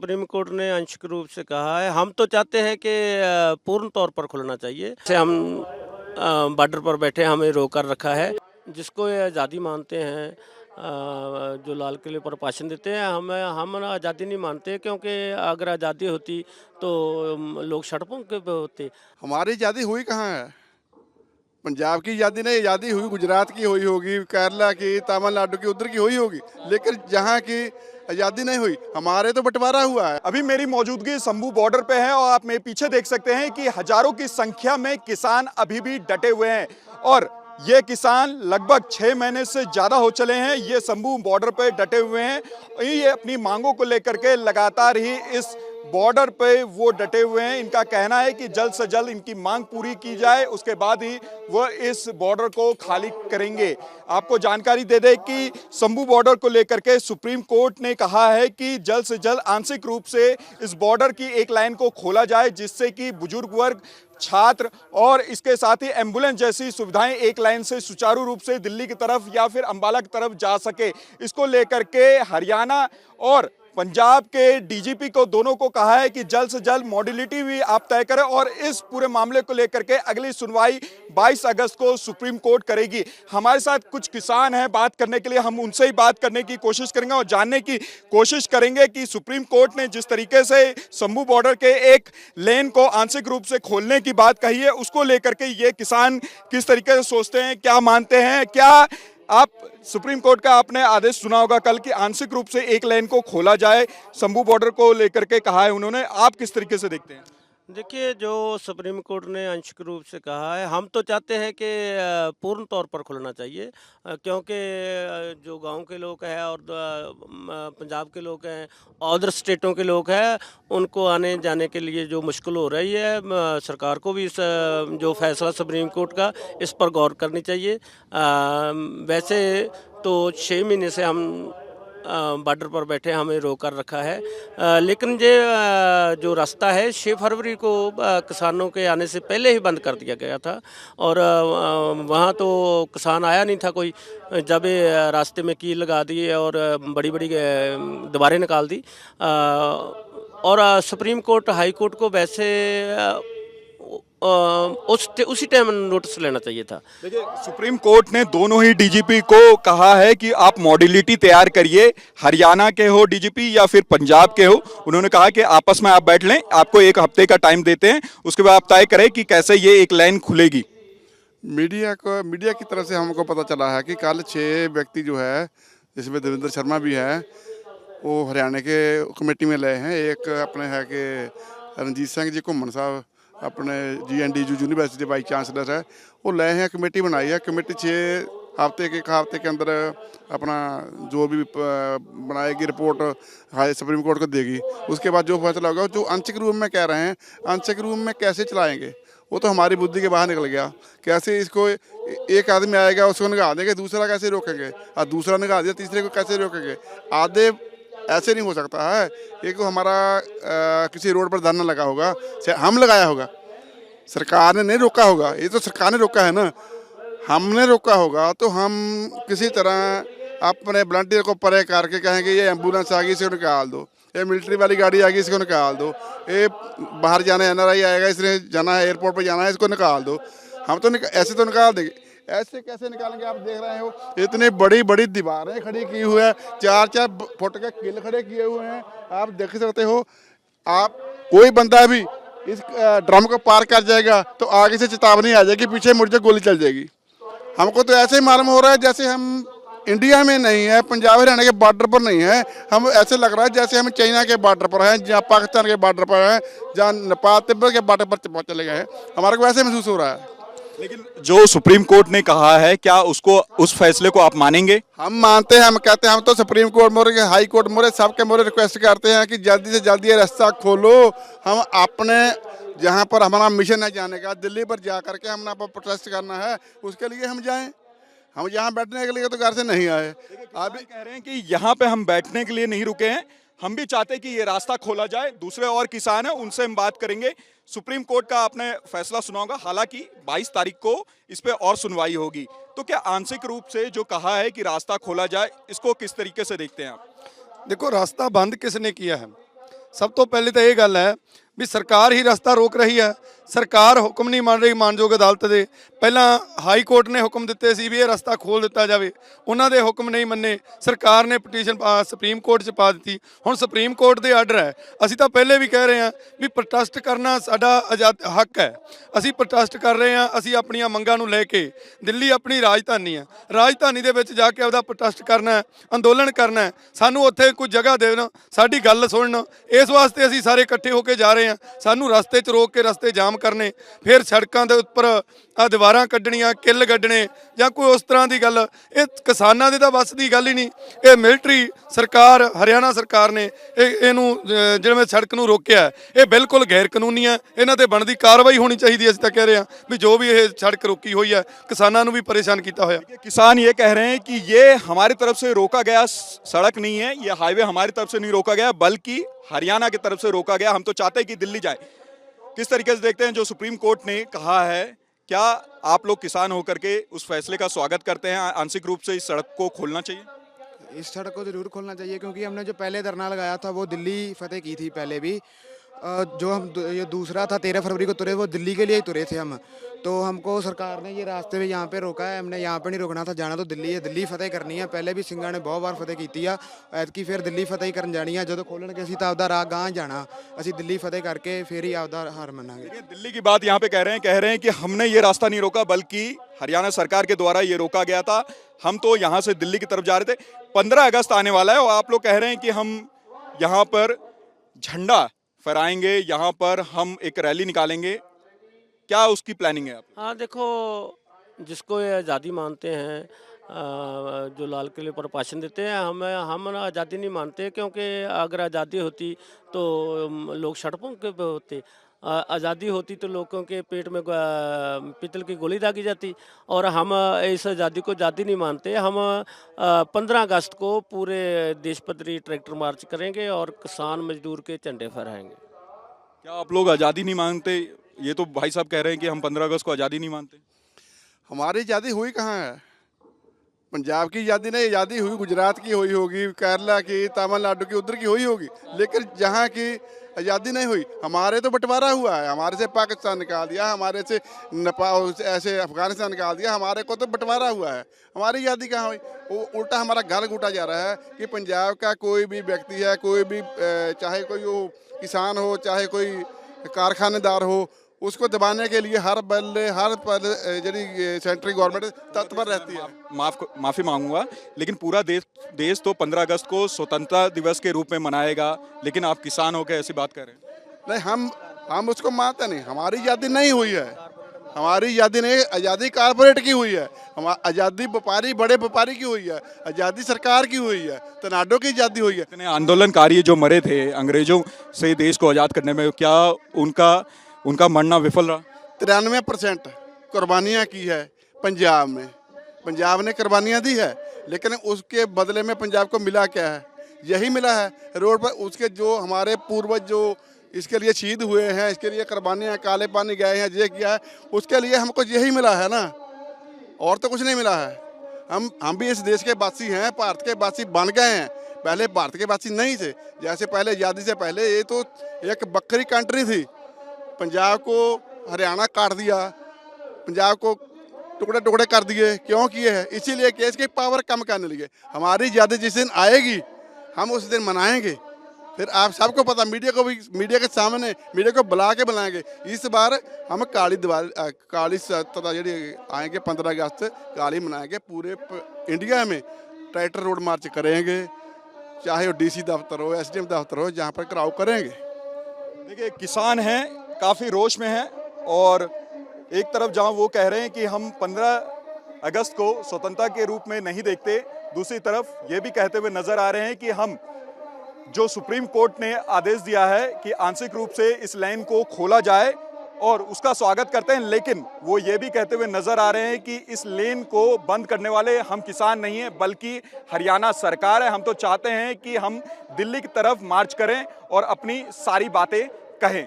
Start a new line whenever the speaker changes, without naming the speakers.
Supreme court ने आंशिक रूप से कहा है। हम तो चाहते हैं कि पूर्ण तौर पर खुलना चाहिए। जैसे हम बॉर्डर पर बैठे हमें रोक कर रखा है। जिसको ये आज़ादी मानते हैं, जो लाल किले पर भाषण देते हैं, हम ना आज़ादी नहीं मानते, क्योंकि अगर आज़ादी होती तो लोग सड़कों पे होते।
हमारी आज़ादी हुई कहाँ है? पंजाब की आज़ादी नहीं, आज़ादी हुई गुजरात की हुई होगी, केरला की, तमिलनाडु की, उधर की हुई होगी, लेकिन जहाँ की आज़ादी नहीं हुई, हमारे तो बंटवारा हुआ है।
अभी मेरी मौजूदगी शंभू बॉर्डर पे है और आप मेरे पीछे देख सकते हैं कि हजारों की संख्या में किसान अभी भी डटे हुए हैं और ये किसान लगभग 6 महीने से ज़्यादा हो चले हैं ये शंभू बॉर्डर पे डटे हुए हैं। ये अपनी मांगों को लेकर के लगातार ही इस बॉर्डर पे वो डटे हुए हैं। इनका कहना है कि जल्द से जल्द इनकी मांग पूरी की जाए, उसके बाद ही वो इस बॉर्डर को खाली करेंगे। आपको जानकारी दे दें कि शंभू बॉर्डर को लेकर के सुप्रीम कोर्ट ने कहा है कि जल्द से जल्द आंशिक रूप से इस बॉर्डर की एक लाइन को खोला जाए, जिससे कि बुजुर्ग वर्ग, छात्र और इसके साथ ही एम्बुलेंस जैसी सुविधाएं एक लाइन से सुचारू रूप से दिल्ली की तरफ या फिर अंबाला की तरफ जा सके। इसको लेकर के हरियाणा और पंजाब के डीजीपी को दोनों को कहा है कि जल्द से जल्द मॉड्यूलिटी भी आप तय करें और इस पूरे मामले को लेकर के अगली सुनवाई 22 अगस्त को सुप्रीम कोर्ट करेगी। हमारे साथ कुछ किसान हैं बात करने के लिए, हम उनसे ही बात करने की कोशिश करेंगे और जानने की कोशिश करेंगे कि सुप्रीम कोर्ट ने जिस तरीके से शंभू बॉर्डर के एक लेन को आंशिक रूप से खोलने की बात कही है, उसको लेकर के ये किसान किस तरीके से सोचते हैं, क्या मानते हैं। क्या आप सुप्रीम कोर्ट का आपने आदेश सुना होगा कल कि आंशिक रूप से एक लेन को खोला जाए, शंभू बॉर्डर को लेकर के कहा है उन्होंने, आप किस तरीके से देखते हैं?
देखिए, जो सुप्रीम कोर्ट ने आंशिक रूप से कहा है, हम तो चाहते हैं कि पूर्ण तौर पर खुलना चाहिए, क्योंकि जो गांव के लोग हैं और पंजाब के लोग हैं, अदर स्टेटों के लोग हैं, उनको आने जाने के लिए जो मुश्किल हो रही है, सरकार को भी इस जो फैसला सुप्रीम कोर्ट का, इस पर गौर करनी चाहिए। वैसे तो 6 महीने से हम बॉर्डर पर बैठे हमें रोक कर रखा है, लेकिन ये जो रास्ता है 6 फरवरी को किसानों के आने से पहले ही बंद कर दिया गया था और वहाँ तो किसान आया नहीं था कोई। जब ये रास्ते में कील लगा दी और बड़ी बड़ी दीवारें निकाल दी, और सुप्रीम कोर्ट हाई कोर्ट को वैसे उसी टाइम नोटिस लेना चाहिए था।
देखिए, सुप्रीम कोर्ट ने दोनों ही डीजीपी को कहा है कि आप मॉड्यूलिटी तैयार करिए, हरियाणा के हो डीजीपी या फिर पंजाब के हो। उन्होंने कहा कि आपस में आप बैठ लें, आपको 1 हफ्ते का टाइम देते हैं, उसके बाद आप तय करें कि कैसे ये एक लाइन खुलेगी।
मीडिया की तरफ से हमको पता चला है कि कल 6 व्यक्ति जो है, जिसमें देवेंद्र शर्मा भी है, वो हरियाणा के कमेटी में लए हैं। एक अपने है कि रणजीत सिंह जी घुम्मन साहब अपने GNDU यूनिवर्सिटी वाइस चांसलर है, वो लए हैं, कमेटी बनाई है। कमेटी 6 हफ्ते के अंदर अपना जो भी बनाएगी रिपोर्ट हाई सुप्रीम कोर्ट को देगी। उसके बाद जो फैसला होगा, जो आंशिक रूप में कह रहे हैं, आंशिक रूप में कैसे चलाएंगे वो तो हमारी बुद्धि के बाहर निकल गया। कैसे इसको एक आदमी आएगा उसको निकाल देंगे, दूसरा कैसे रोकेंगे, और दूसरा निकाल दिया तीसरे को कैसे रोकेंगे? आधे ऐसे नहीं हो सकता है। एक हमारा किसी रोड पर धरना लगा होगा, हम लगाया होगा, सरकार ने नहीं रोका होगा, ये तो सरकार ने रोका है ना, हमने रोका होगा तो हम किसी तरह अपने वॉलंटियर को परे करके कहेंगे ये एम्बुलेंस आ गई इसको निकाल दो, ये मिलिट्री वाली गाड़ी आ गई इसको निकाल दो, ये बाहर जाना NRI आएगा इसने जाना है एयरपोर्ट पर जाना है इसको निकाल दो। हम तो ऐसे तो निकाल देंगे, ऐसे कैसे निकालेंगे? आप देख रहे हो इतनी बड़ी बड़ी दीवारें खड़ी की हुई है, 4-4 फुट के किल खड़े किए हुए हैं, आप देख सकते हो। आप कोई बंदा भी इस ड्रम को पार कर जाएगा तो आगे से चेतावनी आ जाएगी, पीछे मुड़ जाए गोली चल जाएगी। हमको तो ऐसे ही मालूम हो रहा है जैसे हम इंडिया में नहीं है, पंजाब हरियाणा के बॉर्डर पर नहीं है। हम ऐसे लग रहा है जैसे हम चाइना के बॉर्डर पर हैं, जहाँ पाकिस्तान के बॉर्डर पर हैं, जहाँ नेपाल तिब्बत के बॉर्डर पर चले गए हैं, हमारे को वैसे महसूस हो रहा है।
लेकिन जो सुप्रीम कोर्ट ने कहा है, क्या उसको उस फैसले को आप मानेंगे?
हम मानते हैं, हम कहते हैं, हम तो सुप्रीम कोर्ट मोरे, हाई कोर्ट मोरे, सबके मोरे रिक्वेस्ट करते हैं कि जल्दी से जल्दी ये रास्ता खोलो। हम अपने जहाँ पर हमारा मिशन है जाने का, दिल्ली पर जा करके हमने आप प्रोटेस्ट करना है, उसके लिए हम जाएं। हम यहाँ बैठने के लिए तो घर से नहीं आए।
आप भी कह रहे हैं कि यहाँ पे हम बैठने के लिए नहीं रुके हैं, हम भी चाहते हैं कि ये रास्ता खोला जाए। दूसरे और किसान हैं, उनसे हम बात करेंगे। सुप्रीम कोर्ट का आपने फैसला सुना होगा, हालांकि 22 तारीख को इस पे और सुनवाई होगी। तो क्या आंशिक रूप से जो कहा है कि रास्ता खोला जाए, इसको किस तरीके से देखते हैं आप?
देखो, रास्ता बंद किसने किया है? ਸਭ ਤੋਂ ਪਹਿਲੇ ਤਾਂ ਇਹ ਗੱਲ ਹੈ ਵੀ ਸਰਕਾਰ ਹੀ ਰਸਤਾ ਰੋਕ ਰਹੀ ਹੈ। ਸਰਕਾਰ ਹੁਕਮ ਨਹੀਂ ਮੰਨ ਰਹੀ ਮਾਨਯੋਗ ਅਦਾਲਤ ਦੇ। ਪਹਿਲਾਂ ਹਾਈ ਕੋਰਟ ਨੇ ਹੁਕਮ ਦਿੱਤੇ ਸੀ ਵੀ ਇਹ ਰਸਤਾ ਖੋਲ ਦਿੱਤਾ ਜਾਵੇ, ਉਹਨਾਂ ਦੇ ਹੁਕਮ ਨਹੀਂ ਮੰਨੇ। ਸਰਕਾਰ ਨੇ ਪਟੀਸ਼ਨ ਸੁਪਰੀਮ ਕੋਰਟ 'ਚ ਪਾ ਦਿੱਤੀ। ਹੁਣ ਸੁਪਰੀਮ ਕੋਰਟ ਦੇ ਆਰਡਰ ਹੈ। ਅਸੀਂ ਤਾਂ ਪਹਿਲੇ ਵੀ ਕਹਿ ਰਹੇ ਹਾਂ ਵੀ ਪ੍ਰੋਟੈਸਟ ਕਰਨਾ ਸਾਡਾ ਆਜ਼ਾਦ ਹੱਕ ਹੈ। ਅਸੀਂ ਪ੍ਰੋਟੈਸਟ ਕਰ ਰਹੇ ਹਾਂ। ਅਸੀਂ ਆਪਣੀਆਂ ਮੰਗਾਂ ਨੂੰ ਲੈ ਕੇ, ਦਿੱਲੀ ਆਪਣੀ ਰਾਜਧਾਨੀ ਹੈ, ਰਾਜਧਾਨੀ ਦੇ ਵਿੱਚ ਜਾ ਕੇ ਆਪਦਾ ਪ੍ਰੋਟੈਸਟ ਕਰਨਾ ਹੈ, ਅੰਦੋਲਨ ਕਰਨਾ ਹੈ। ਸਾਨੂੰ ਉੱਥੇ ਕੋਈ ਜਗ੍ਹਾ ਦੇਣ, ਸਾਡੀ ਗੱਲ ਸੁਣਨ, ਇਸ ਵਾਸਤੇ ਅਸੀਂ ਸਾਰੇ ਇਕੱਠੇ ਹੋ ਕੇ ਜਾ ਰਹੇ ਹਾਂ। ਸਾਨੂੰ ਰਸਤੇ 'ਚ ਰੋਕ ਕੇ ਰਸਤੇ ਜਾਮ ਕਰਨੇ, ਫਿਰ ਸੜਕਾਂ ਦੇ ਉੱਪਰ ਆ ਦੀਵਾਰਾਂ ਕੱਢਣੀਆਂ, ਕਿੱਲ ਕੱਢਣੇ ਜਾਂ ਕੋਈ ਉਸ ਤਰ੍ਹਾਂ ਦੀ ਗੱਲ, ਇਹ ਕਿਸਾਨਾਂ ਦੇ ਤਾਂ ਵੱਸ ਦੀ ਗੱਲ ਹੀ ਨਹੀਂ। ਇਹ ਮਿਲਟਰੀ ਸਰਕਾਰ, ਹਰਿਆਣਾ ਸਰਕਾਰ ਨੇ ਇਹਨੂੰ ਜਿਵੇਂ ਸੜਕ ਨੂੰ ਰੋਕਿਆ, ਇਹ ਬਿਲਕੁਲ ਗੈਰ ਕਾਨੂੰਨੀ ਹੈ। ਇਹਨਾਂ ਤੇ ਬਣਦੀ ਕਾਰਵਾਈ ਹੋਣੀ ਚਾਹੀਦੀ। ਅਸੀਂ ਤਾਂ ਕਹਿ ਰਹੇ ਹਾਂ ਵੀ ਜੋ ਵੀ ਇਹ ਸੜਕ ਰੋਕੀ ਹੋਈ ਹੈ, ਕਿਸਾਨਾਂ ਨੂੰ ਵੀ ਪਰੇਸ਼ਾਨ ਕੀਤਾ ਹੋਇਆ।
किसान ये कह रहे हैं कि ये हमारी तरफ से रोका गया सड़क नहीं है, ये हाईवे हमारी तरफ से नहीं रोका गया, बल्कि हरियाणा की तरफ से रोका गया। हम तो चाहते हैं कि दिल्ली जाए। किस तरीके से देखते हैं जो सुप्रीम कोर्ट ने कहा है? क्या आप लोग किसान होकर के उस फैसले का स्वागत करते हैं? आंशिक रूप से इस सड़क को खोलना चाहिए?
इस सड़क को ज़रूर खोलना चाहिए, क्योंकि हमने जो पहले धरना लगाया था वो दिल्ली फतेह की थी पहले भी। जो हम ये दूसरा था 13 फरवरी को तुरे, वो दिल्ली के लिए ही तुरे थे हम। तो हमको सरकार ने ये रास्ते में यहाँ पे रोका है। हमने यहाँ पे नहीं रुकना था, जाना तो दिल्ली है, दिल्ली फतेह करनी है। पहले भी ਸਿੰਘਾਂ ਨੇ बहुत बार फतेह की है, ऐतकी फिर दिल्ली फतेह ही करन जानी है। जो खोलणगे असीं तां आपदा राह गांह जाना, असीं दिल्ली फतेह करके फिर ही आपदा हार मनांगे।
दिल्ली की बात यहाँ पे कह रहे हैं कि हमने ये रास्ता नहीं रोका, बल्कि हरियाणा सरकार के द्वारा ये रोका गया था। हम तो यहाँ से दिल्ली की तरफ जा रहे थे। 15 अगस्त आने वाला है और आप लोग कह रहे हैं कि हम यहाँ पर झंडा फहराएंगे, यहाँ पर हम एक रैली निकालेंगे। क्या उसकी प्लानिंग है?
हाँ देखो, जिसको ये आज़ादी मानते हैं, जो लाल किले पर भाषण देते हैं, हम ना आज़ादी नहीं मानते, क्योंकि अगर आज़ादी होती तो लोग सड़कों पे होते। आज़ादी होती तो लोगों के पेट में पीतल की गोली दागी जाती। और हम इस आज़ादी को आज़ादी नहीं मानते। हम 15 अगस्त को पूरे देश पद्धरी ट्रैक्टर मार्च करेंगे और किसान मजदूर के झंडे फहराएंगे।
क्या आप लोग आज़ादी नहीं मानते? ये तो भाई साहब कह रहे हैं कि हम 15 अगस्त को आज़ादी नहीं मानते।
हमारी आज़ादी हुई कहाँ है? पंजाब की आज़ादी नहीं, आज़ादी हुई गुजरात की हुई होगी, केरला की, तमिलनाडु की, उधर की हुई होगी। लेकिन जहाँ की आज़ादी नहीं हुई, हमारे तो बंटवारा हुआ है। हमारे से पाकिस्तान निकाल दिया, हमारे से नेपाल, ऐसे अफगानिस्तान निकाल दिया, हमारे को तो बंटवारा हुआ है। हमारी आज़ादी कहाँ हुई? वो उल्टा हमारा घर घूटा जा रहा है कि पंजाब का कोई भी व्यक्ति है, कोई भी चाहे कोई वो किसान हो, चाहे कोई कारखानेदार हो, उसको दबाने के लिए हर पल जी सेंट्रल गवर्नमेंट तत्पर रहती है।
माफ़ी मांगूंगा, लेकिन पूरा देश तो 15 अगस्त को स्वतंत्रता दिवस के रूप में मनाएगा, लेकिन आप किसान होकर ऐसी बात कर रहे हैं।
नहीं, हम उसको मानते नहीं। हमारी आज़ादी नहीं हुई है, हमारी आज़ादी नहीं, आज़ादी कारपोरेट की हुई है। आज़ादी व्यापारी, बड़े व्यापारी की हुई है, आज़ादी सरकार की हुई है, तमिलनाडु की आज़ादी हुई है।
इतने आंदोलनकारी जो मरे थे अंग्रेजों से देश को आज़ाद करने में, क्या उनका मरना विफल रहा?
93% कुर्बानियाँ की है पंजाब में। पंजाब ने कुर्बानियाँ दी है, लेकिन उसके बदले में पंजाब को मिला क्या है? यही मिला है रोड पर। उसके जो हमारे पूर्वज जो इसके लिए शहीद हुए हैं, इसके लिए कुर्बानियाँ, काले पानी गए हैं, ये किया है, उसके लिए हमको यही मिला है ना, और तो कुछ नहीं मिला है। हम भी इस देश के वासी हैं, भारत के वासी बन गए हैं। पहले भारत के वासी नहीं थे। जैसे पहले आज़ादी से पहले ये तो एक बकरी कंट्री थी। पंजाब को हरियाणा काट दिया, पंजाब को टुकड़े टुकड़े कर दिए। क्यों किए हैं? इसीलिए कि इसकी पावर कम करने लगे। हमारी आज़ादी जिस दिन आएगी, हम उस दिन मनाएंगे। फिर आप सबको पता, मीडिया के सामने मीडिया को बुला के बनाएंगे। इस बार हम काली सत्ता जी आएंगे, 15 अगस्त काली मनाएंगे। पूरे इंडिया में ट्रैक्टर रोड मार्च करेंगे, चाहे वो DC दफ्तर हो, SDM दफ्तर हो, जहाँ पर कराव करेंगे।
देखिए, किसान हैं, काफ़ी रोष में हैं, और एक तरफ जहाँ वो कह रहे हैं कि हम 15 अगस्त को स्वतंत्रता के रूप में नहीं देखते, दूसरी तरफ ये भी कहते हुए नजर आ रहे हैं कि हम जो सुप्रीम कोर्ट ने आदेश दिया है कि आंशिक रूप से इस लाइन को खोला जाए और उसका स्वागत करते हैं, लेकिन वो ये भी कहते हुए नजर आ रहे हैं कि इस लेन को बंद करने वाले हम किसान नहीं हैं, बल्कि हरियाणा सरकार है। हम तो चाहते हैं कि हम दिल्ली की तरफ मार्च करें और अपनी सारी बातें कहें।